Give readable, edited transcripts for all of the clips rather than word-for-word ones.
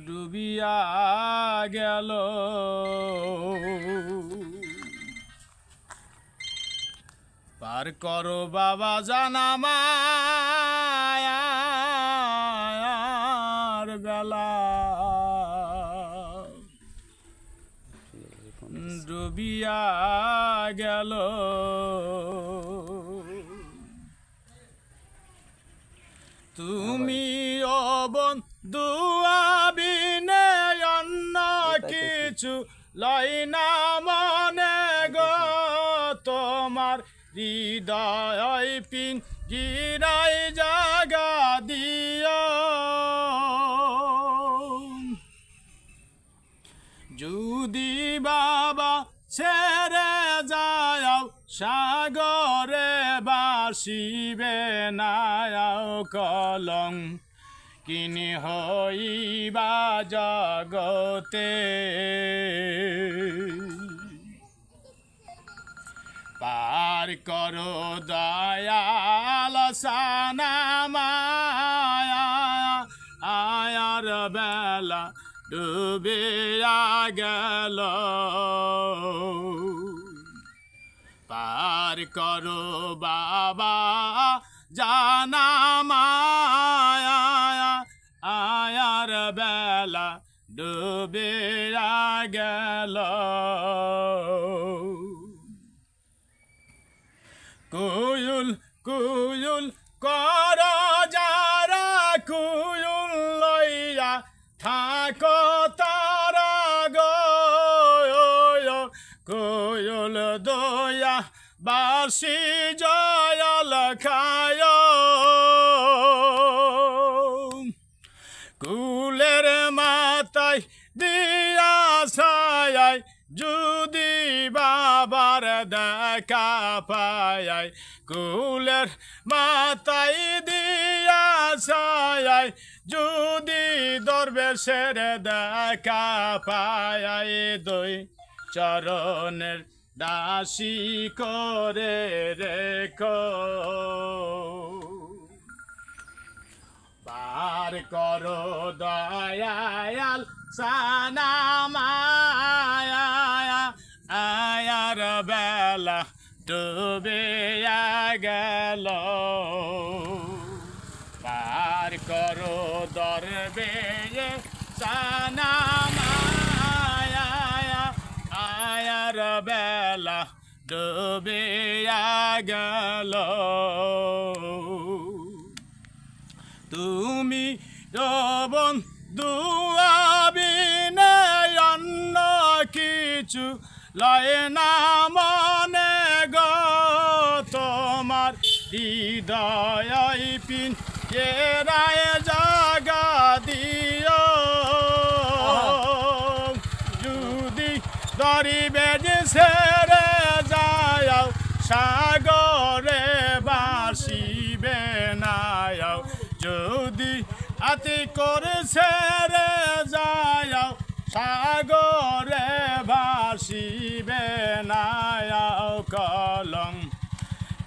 ডুবিয়া গেল পার করো বাবা জানামার বেলা ডুবিয়া গেল তুমি বন্ধু আবিনে অন্য কিছু লয় না মনে গো তোমার হৃদয় পিন গিরাই জাগা দিও যদি বাবা ছেড়ে যায় সাগরে বাসিবে না কলং কিনি হইবা জগতে পার করো দয়াল সানা মায়া আয়ার বেলা ডুবিয়া গেল পার করো বাবা জানা মায়া আয়ার বেলা ডুবিয়া গেল কুয়ুল কুয়ুল কর যারা কুয়ুল লইয়া থাকো তারা গো কুয়ুল দয়া বাসি জয়াল খায় কুলের মাথায় দিয়া ছায় যদি বাবার দেখা পায় কুলের মাথায় দিয়া ছায় যদি দরবেশের দেখা পায় দুই চরণের দাসী করে রেখো পার করো দয়াল সানা মায়া আয়ার বেলা ডুবিয়া গেল পার করো দরবে সানা মায়া আয়ার বেলা ডুবিয়া গেল তুমি বন্ধু আবিনে অন্য কিছু লয় না মনে গো তোমার হৃদয় পিন রায় জাগা দিও যদি দরিবে যে ছেড়ে যায় সাগরে বাসিবে না যদি আতি করে ছেড়ে যায় সাগরে ভাসিবে না কলম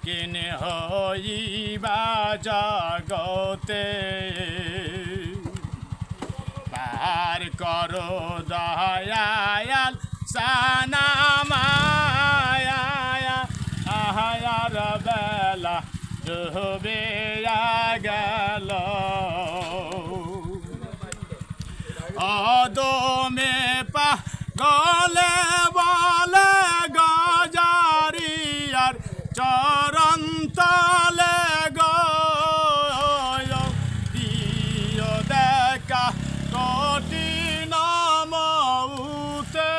কিনে হইবা জগতে পার করো দয়াল সানা মায়া আহার বেলা ডুবিয়া গেল অদমে পা গলে বলে গজারিয়ার চরণ তলে গিও দেখা কঠিন মউতে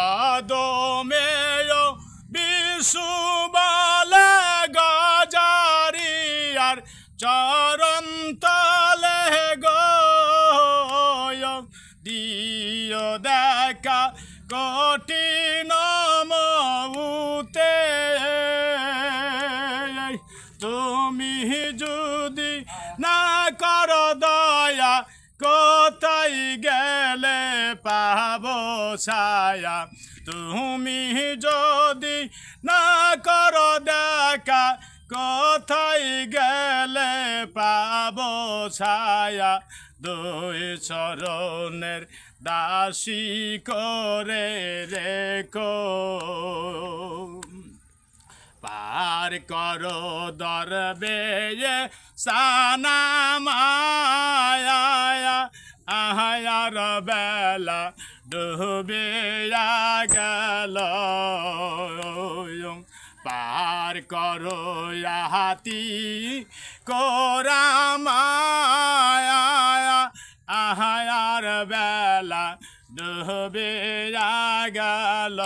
অদমে সুবলে গজারিয়ার চরণ তলে দিও দেখা কঠিন মউতে তুমি যদি না কর দয়া কোথায় গেলে পাবো ছায়া তুমি যদি না কর দেখা কোথায় গেলে পাবো ছায়া দুই চরণের দাসী করে রেখো পার করো দরবে সানা মায়া আহায়ার বেলা ডুবে গেল পার করো হাতি কোরা মায়া আহায়ার বেলা ডুবে গেল